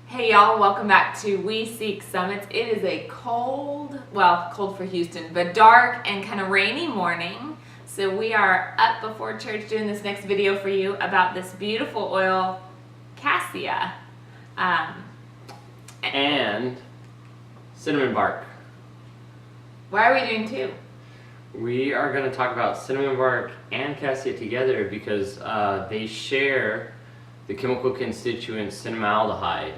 Hey y'all, welcome back to We Seek Summits. It is a cold for Houston, but dark and kind of rainy morning. So we are up before church doing this next video for you about this beautiful oil, Cassia. And cinnamon bark. Why are we doing two? We are going to talk about cinnamon bark and cassia together because they share the chemical constituent cinnamaldehyde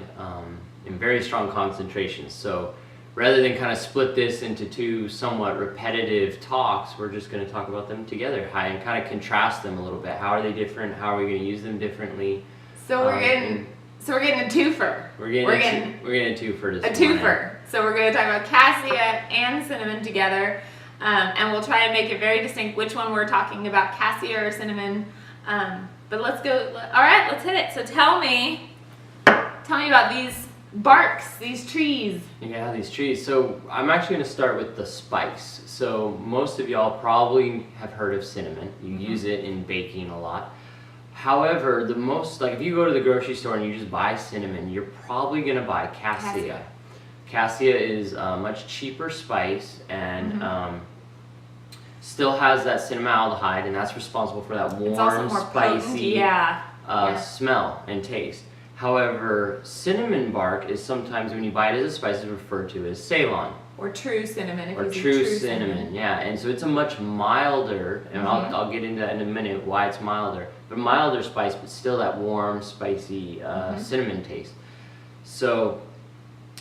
in very strong concentrations. So rather than kind of split this into two somewhat repetitive talks, we're just going to talk about them together and kind of contrast them a little bit. How are they different? How are we going to use them differently? So we're getting a twofer. We're getting a twofer this morning. A twofer. So we're going to talk about cassia and cinnamon together, and we'll try and make it very distinct which one we're talking about, cassia or cinnamon. But let's go. All right, let's hit it. So tell me about these barks, these trees. Yeah, these trees. So I'm actually going to start with the spice. So most of y'all probably have heard of cinnamon. You use it in baking a lot. However, if you go to the grocery store and you just buy cinnamon, you're probably going to buy cassia. Cassia is a much cheaper spice and still has that cinnamaldehyde, and that's responsible for that warm, spicy smell and taste. However, cinnamon bark is sometimes, when you buy it as a spice, is referred to as Ceylon. Or true cinnamon. Or true cinnamon, yeah. And so it's a much milder, and I'll get into that in a minute, why it's milder. But milder spice, but still that warm, spicy cinnamon taste. So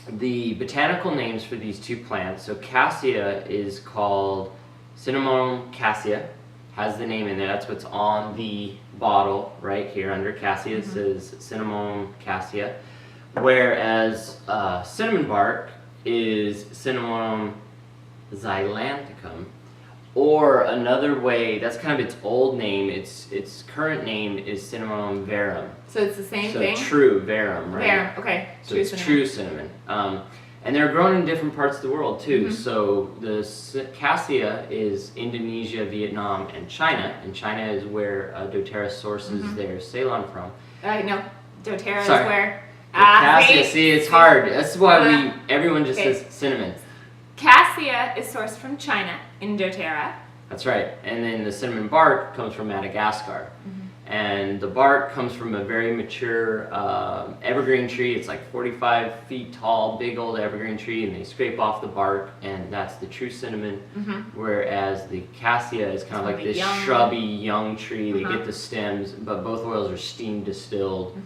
the botanical names for these two plants, so cassia is called Cinnamomum cassia, has the name in there. That's what's on the bottle right here under cassia. It says Cinnamomum cassia. Whereas cinnamon bark is Cinnamomum xylanthicum, or another way, that's kind of its old name. Its current name is Cinnamomum verum. So it's the same thing? So true verum, right? Verum, okay. So it's true cinnamon. And they're grown in different parts of the world too. So the cassia is Indonesia, Vietnam, and China. And China is where doTERRA sources their Ceylon from. No, doTERRA is where? Cassia, see, it's hard. That's why everyone just says cinnamon. Cassia is sourced from China in doTERRA. That's right. And then the cinnamon bark comes from Madagascar. And the bark comes from a very mature evergreen tree. It's like 45 feet tall, big old evergreen tree, and they scrape off the bark, and that's the true cinnamon. Whereas the cassia is kind of like this shrubby young tree. They get the stems, but both oils are steam distilled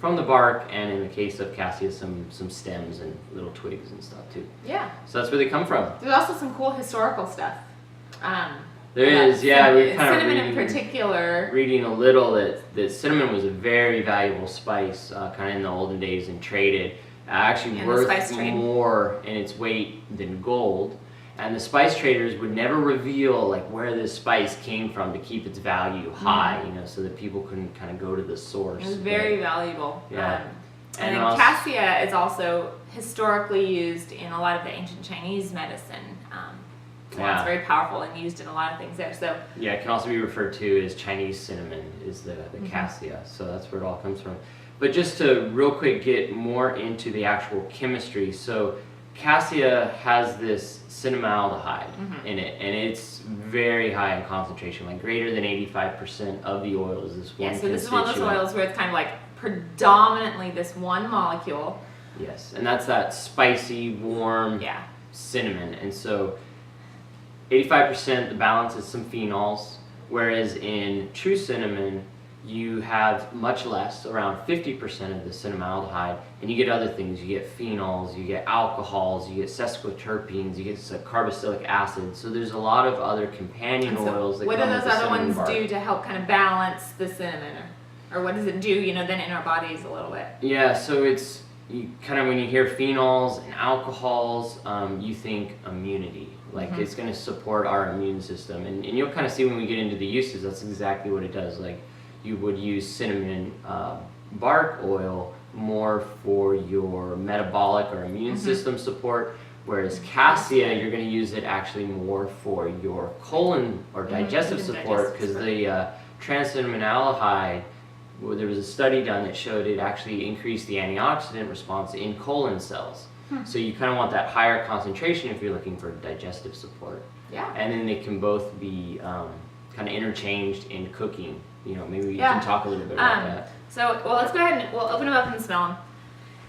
from the bark, and in the case of cassia, some stems and little twigs and stuff too. Yeah. So that's where they come from. There's also some cool historical stuff. There is, yeah. We're kind cinnamon in particular. Reading a little that cinnamon was a very valuable spice, kind of in the olden days, and traded. Actually worth more in its weight than gold. And the spice traders would never reveal like where this spice came from to keep its value high, so that people couldn't kind of go to the source. It was very valuable. Yeah. And then cassia is also historically used in a lot of the ancient Chinese medicine. It's very powerful and used in a lot of things there. So yeah, it can also be referred to as Chinese cinnamon, is the cassia. So that's where it all comes from. But just to real quick get more into the actual chemistry. So cassia has this cinnamaldehyde in it, and it's very high in concentration, like greater than 85% of the oil is this one. Yeah, so this is one of those oils where it's kind of like predominantly this one molecule. Yes, and that's that spicy, warm cinnamon. And so 85%, the balance is some phenols, whereas in true cinnamon, you have much less, around 50% of the cinnamaldehyde, and you get other things. You get phenols, you get alcohols, you get sesquiterpenes, you get carboxylic acid. So there's a lot of other companion oils that come with the cinnamon bark. What do those other ones do to help kind of balance the cinnamon? Or what does it do, then in our bodies a little bit? Yeah, so it's kind of when you hear phenols and alcohols, you think immunity. Like it's going to support our immune system. And you'll kind of see when we get into the uses, that's exactly what it does. Like you would use cinnamon bark oil more for your metabolic or immune system support, whereas cassia, you're going to use it actually more for your colon or digestive support, because the trans-cinnamonaldehyde well, there was a study done that showed it actually increased the antioxidant response in colon cells. So you kind of want that higher concentration if you're looking for digestive support. Yeah. And then they can both be kind of interchanged in cooking. You know, maybe you can talk a little bit about that. So, well, let's go ahead and we'll open them up and smell them.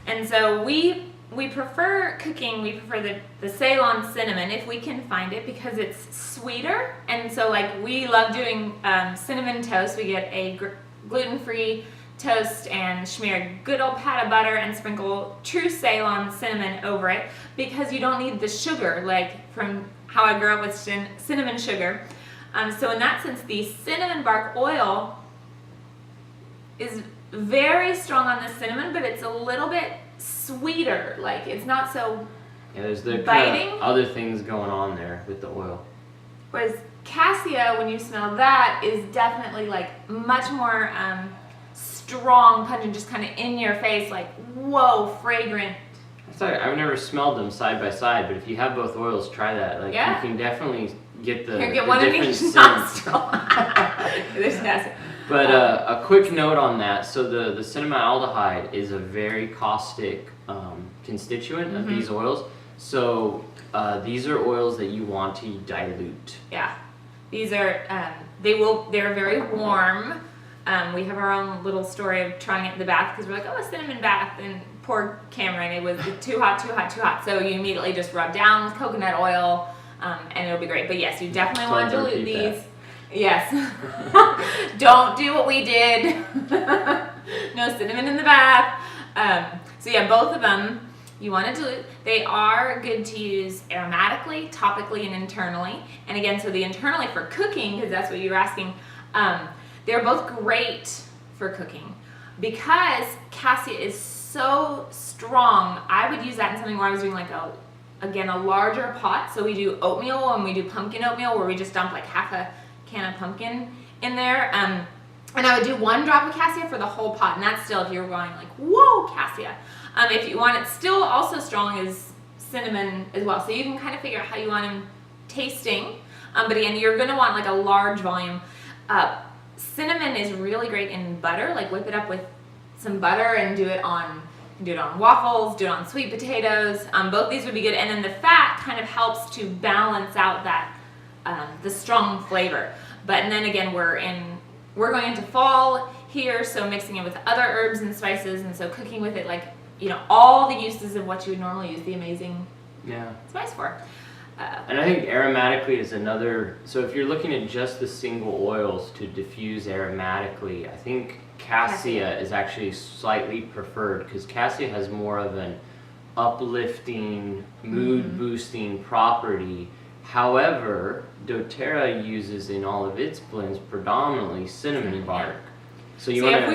And so we prefer cooking. We prefer the Ceylon cinnamon if we can find it because it's sweeter. And so, like, we love doing cinnamon toast. We get a gluten-free toast and smear good old pat of butter and sprinkle true Ceylon cinnamon over it because you don't need the sugar, like from how I grew up with cinnamon sugar. So in that sense, the cinnamon bark oil is very strong on the cinnamon, but it's a little bit sweeter. Like, it's not so there's the biting. Kind of other things going on there with the oil. Whereas Cassia, when you smell that, is definitely like much more strong, pungent, just kind of in your face, like, whoa, fragrant. Sorry, I've never smelled them side by side, but if you have both oils, try that. Like, you can definitely get the, get the one in different each scents. nostril. There's Cassia. But a quick note on that, so the cinnamaldehyde is a very caustic constituent of these oils. So these are oils that you want to dilute. Yeah, these are, they're very warm. We have our own little story of trying it in the bath because we're like, oh, a cinnamon bath, and poor Cameron, it was too hot, too hot, too hot. So you immediately just rub down with coconut oil, and it'll be great. But yes, you definitely want to dilute these. That. Yes. Don't do what we did. No cinnamon in the bath. So yeah, both of them you want to dilute. They are good to use aromatically, topically, and internally. And again, so the internally for cooking, because that's what you were asking, they're both great for cooking. Because Cassia is so strong, I would use that in something where I was doing like a larger pot. So we do oatmeal and we do pumpkin oatmeal where we just dump like half a can of pumpkin in there. And I would do 1 drop of Cassia for the whole pot. And that's still if you're going like, whoa, Cassia. If you want it still also strong as cinnamon as well. So you can kind of figure out how you want them tasting. But again, you're going to want like a large volume. Cinnamon is really great in butter. Like whip it up with some butter and do it on waffles, do it on sweet potatoes. Both these would be good. And then the fat kind of helps to balance out that the strong flavor. And then again, we're going into fall here, so mixing it with other herbs and spices, and so cooking with it, like, you know, all the uses of what you would normally use the amazing spice for. And I think aromatically is another, so if you're looking at just the single oils to diffuse aromatically, I think Cassia is actually slightly preferred because Cassia has more of an uplifting, mood boosting property. However, doTERRA uses in all of its blends predominantly cinnamon bark. So if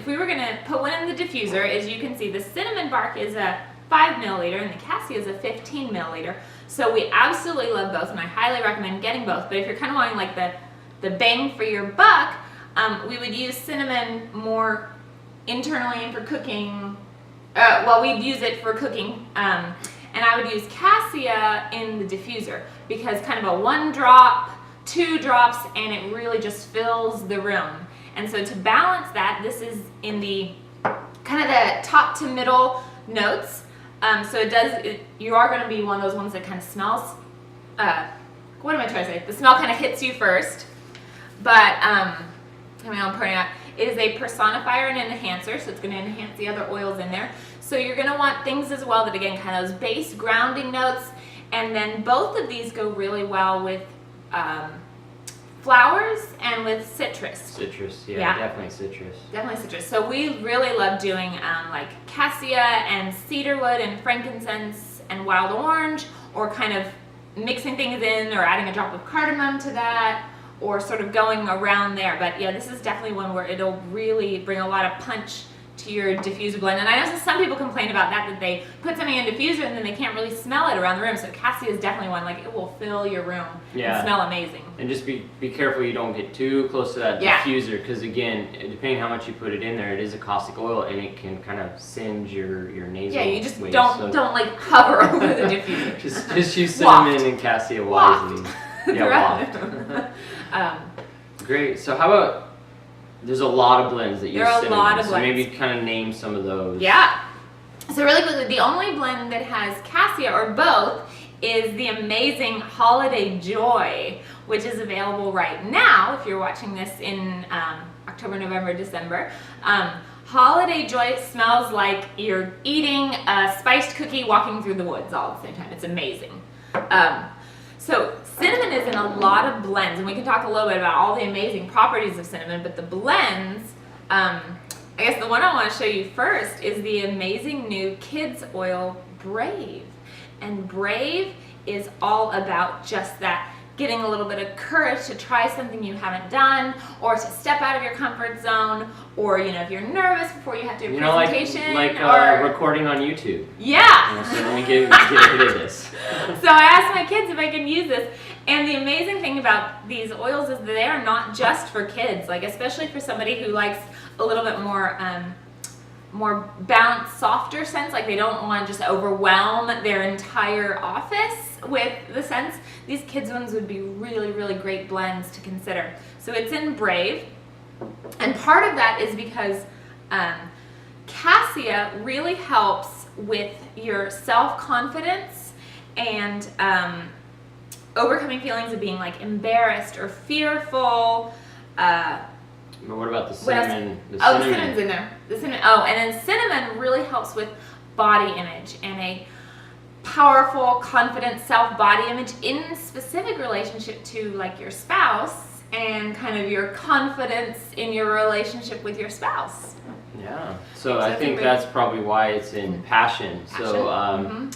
we were gonna put one in the diffuser, as you can see, the cinnamon bark is a 5 milliliter and the Cassia is a 15 milliliter. So we absolutely love both, and I highly recommend getting both. But if you're kind of wanting like the bang for your buck, we would use cinnamon more internally and for cooking. We'd use it for cooking. And I would use Cassia in the diffuser because kind of a 1 drop, 2 drops, and it really just fills the room. And so to balance that, this is in the kind of the top to middle notes. So you are going to be one of those ones that kind of smells, what am I trying to say? The smell kind of hits you first. But, it is a personifier and an enhancer, so it's going to enhance the other oils in there. So you're going to want things as well that, again, kind of those base grounding notes. And then both of these go really well with flowers and with citrus. Citrus, definitely citrus. Definitely citrus. So we really love doing like cassia and cedarwood and frankincense and wild orange, or kind of mixing things in or adding a drop of cardamom to that, or sort of going around there. But yeah, this is definitely one where it'll really bring a lot of punch to your diffuser blend. And I know some people complain about that they put something in a diffuser and then they can't really smell it around the room. So Cassia is definitely one, like, it will fill your room and smell amazing. And just be careful you don't get too close to that diffuser, because again, depending how much you put it in there, it is a caustic oil and it can kind of singe your nasal. Yeah, you just don't like hover over the diffuser. just use cinnamon and Cassia wisely. Waft. Great. So how about There's a lot of blends that use There are a cinnamon. lot of so blends. maybe kind of name some of those. Yeah. So really quickly, the only blend that has cassia or both is the amazing Holiday Joy, which is available right now if you're watching this in October, November, December. Holiday Joy smells like you're eating a spiced cookie walking through the woods all at the same time. It's amazing. So cinnamon is in a lot of blends, and we can talk a little bit about all the amazing properties of cinnamon, but the blends, I guess the one I want to show you first is the amazing new kids oil Brave. And Brave is all about just that, getting a little bit of courage to try something you haven't done, or to step out of your comfort zone, or if you're nervous before you have to do a presentation. like or recording on YouTube. Yeah. So let me get a bit of this. So I asked my kids if I can use this, and the amazing thing about these oils is that they are not just for kids, like especially for somebody who likes a little bit more balanced, softer scents, like they don't want to just overwhelm their entire office with the scents. These kids ones would be really, really great blends to consider. So it's in Brave, and part of that is because cassia really helps with your self-confidence and overcoming feelings of being like embarrassed or fearful. But what about the cinnamon? The cinnamon's in there. The cinnamon. Oh, and then cinnamon really helps with body image and a powerful, confident self-body image in specific relationship to like your spouse and kind of your confidence in your relationship with your spouse. Yeah. So I think that's probably why it's in Passion. So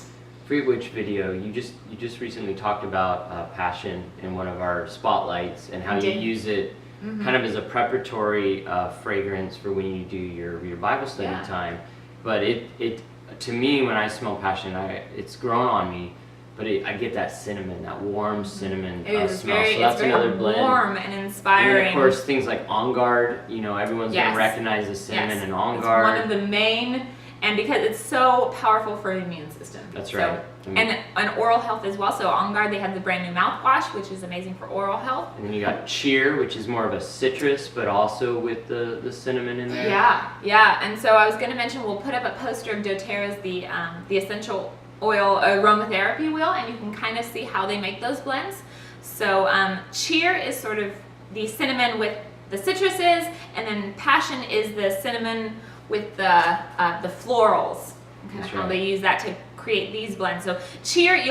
forget which video you just recently talked about Passion in one of our spotlights and how you use it. Kind of as a preparatory fragrance for when you do your Bible study time. But it to me, when I smell Passion, it's grown on me, but I get that cinnamon, that warm cinnamon smell. So that's another blend. Warm and inspiring. And of course, things like On Guard, everyone's going to recognize the cinnamon and On Guard. It's one of the main, and because it's so powerful for the immune system. That's right. And oral health as well. So On Guard, they have the brand new mouthwash, which is amazing for oral health. And then you got Cheer, which is more of a citrus, but also with the cinnamon in there. Yeah. And so I was going to mention, we'll put up a poster of doTERRA's the essential oil aromatherapy wheel, and you can kind of see how they make those blends. So Cheer is sort of the cinnamon with the citruses, and then Passion is the cinnamon with the florals. Kind of how they use that to create these blends. So Cheer is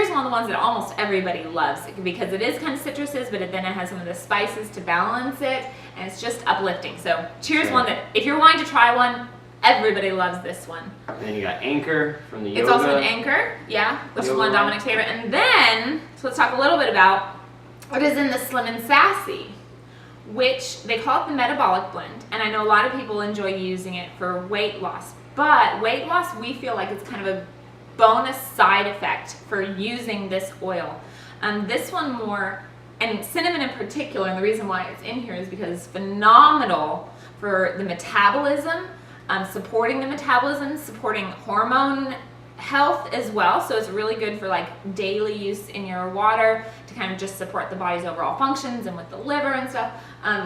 one of the ones that almost everybody loves because it is kind of citruses, but then it has some of the spices to balance it, and it's just uplifting. So Cheer is one that if you're wanting to try one, everybody loves this one. And then you got Anchor from the yoga. It's also an Anchor, which is one of Dominic's favorite. And then, so let's talk a little bit about what is in the Slim and Sassy, which they call it the Metabolic blend. And I know a lot of people enjoy using it for weight loss. But weight loss, we feel like it's kind of a bonus side effect for using this oil. This one more, and cinnamon in particular, and the reason why it's in here is because it's phenomenal for the metabolism, supporting the metabolism, supporting hormone health as well. So it's really good for like daily use in your water to kind of just support the body's overall functions and with the liver and stuff.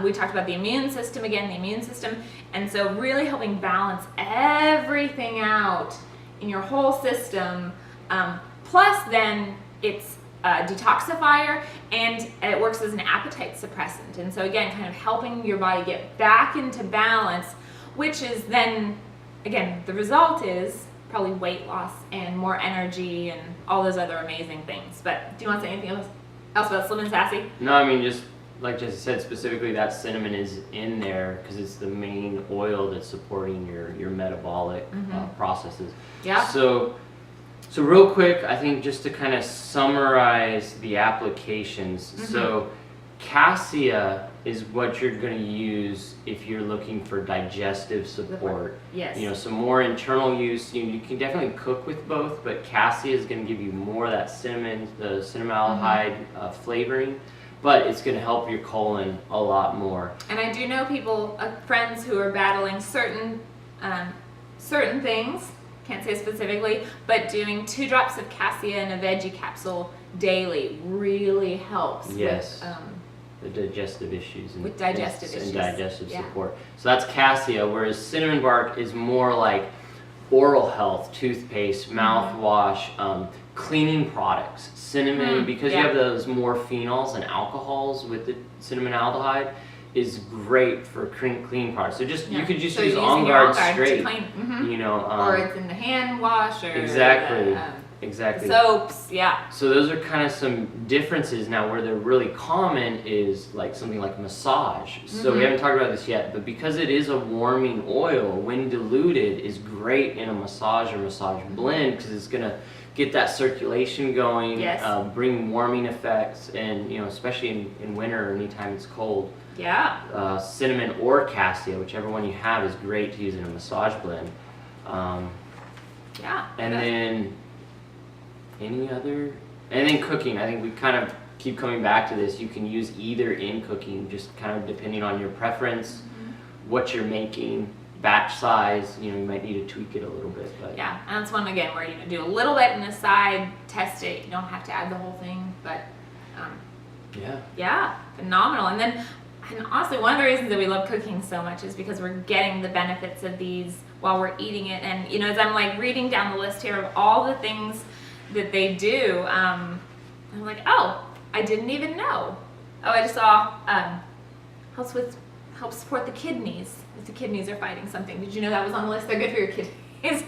We talked about the immune system again, and so really helping balance everything out in your whole system. Plus then it's a detoxifier and it works as an appetite suppressant. And so again, kind of helping your body get back into balance, which is then, again, the result is probably weight loss and more energy and all those other amazing things. But do you want to say anything else about Slim and Sassy? No, I mean, just like Jesse said, specifically that cinnamon is in there because it's the main oil that's supporting your metabolic processes. Yeah. So real quick, I think just to kind of summarize the applications. So Cassia is what you're going to use if you're looking for digestive support. Yes. Some more internal use. You can definitely cook with both, but Cassia is going to give you more of that cinnamon, the cinnamaldehyde flavoring, but it's going to help your colon a lot more. And I do know people, friends who are battling certain things, can't say specifically, but doing 2 drops of Cassia in a veggie capsule daily really helps. Yes. the digestive issues and With digestive issues. and digestive Yeah. support. So that's cassia, whereas cinnamon bark is more like oral health, toothpaste, mouthwash, cleaning products. Cinnamon, because you have those more phenols and alcohols with the cinnamon aldehyde, is great for cleaning products. So just you could just So use you're On using your Guard On Guard to straight. clean. You know, Or it's in the hand wash or exactly, the, exactly. soaps. Yeah. So those are kind of some differences now. Where they're really common is like something like massage. So we haven't talked about this yet, but because it is a warming oil, when diluted, is great in a massage or massage blend because it's gonna get that circulation going, bring warming effects, and you know, especially in winter or anytime it's cold. Yeah. Cinnamon or cassia, whichever one you have, is great to use in a massage blend. Yeah. And then and then cooking. I think we kind of keep coming back to this. You can use either in cooking, just kind of depending on your preference, what you're making, batch size. You know, you might need to tweak it a little bit. But Yeah, and that's one again where you do a little bit in the side, test it. You don't have to add the whole thing, but yeah, phenomenal. And honestly, one of the reasons that we love cooking so much is because we're getting the benefits of these while we're eating it. And you know, as I'm like reading down the list here of all the things that they do, I'm like, oh, I didn't even know. Oh, I just saw helps support the kidneys if the kidneys are fighting something. Did you know that was on the list? They're good for your kidneys.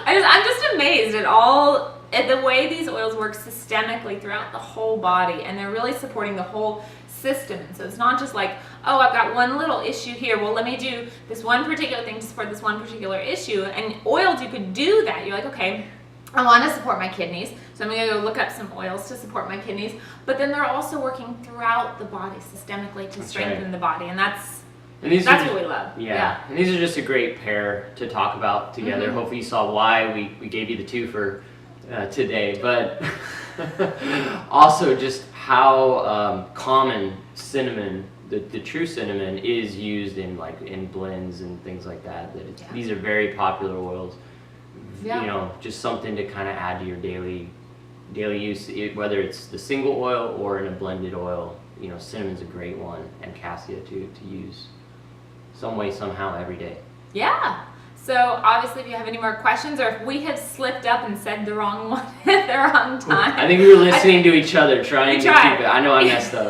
I'm just amazed at the way these oils work systemically throughout the whole body, and they're really supporting the whole system. And so it's not just like, oh, I've got one little issue here, well, let me do this one particular thing to support this one particular issue. And oils, you could do that. You're like, okay, I want to support my kidneys, so I'm going to go look up some oils to support my kidneys. But then they're also working throughout the body systemically to strengthen the body, and that's what we love. Yeah, and these are just a great pair to talk about together. Hopefully you saw why we gave you the twofer today, but also just how common cinnamon, the true cinnamon, is used in blends and things like that. These are very popular oils. You know, just something to kind of add to your daily use, whether it's the single oil or in a blended oil. You know, cinnamon's a great one, and cassia to use some way, somehow, every day. Yeah. So obviously, if you have any more questions, or if we have slipped up and said the wrong one at the wrong time, I think we were listening to each other, trying to keep it. I know I messed up.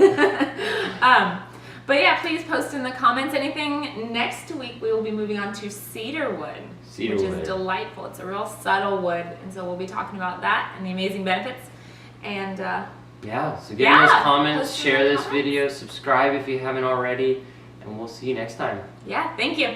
But yeah, please post in the comments anything. Next week we will be moving on to cedarwood, which is delightful. It's a real subtle wood, and so we'll be talking about that and the amazing benefits. And so get in those comments, share this video, subscribe if you haven't already, and we'll see you next time. Yeah, thank you.